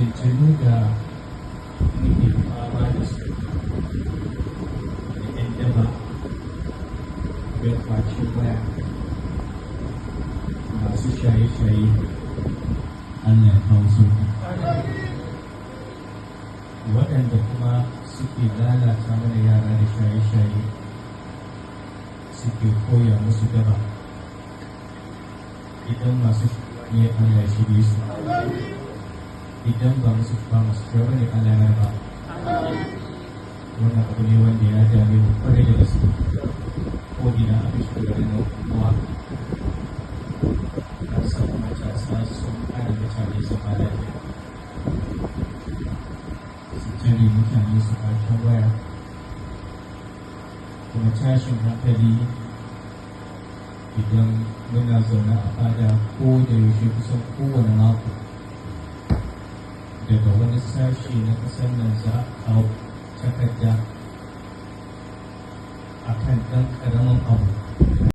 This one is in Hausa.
fitintunu da muke fama da su da 'yan daba da kwacin waya masu shaye-shaye Allah ya kawo sauki waɗanda kuma suke lalata mana yara da shaye-shaye suke koya musu daba idan masu ne Allah ya shirye su idan ba musu ba masu kyau ne Allah ya raba wannan abu ne wanda ya dame mu kwarai da gaske ko ina a cikin garin nan kuma an samu matasa sun hana mutane su lafiya su tare mutane su ƙarshen waya kuma tashin hankali idan muna zaune a fada ko da yaushe kusan kowane mako daga wani sashi na ƙasar nan za a kawo takarda a kan ɗan ƙaramin abu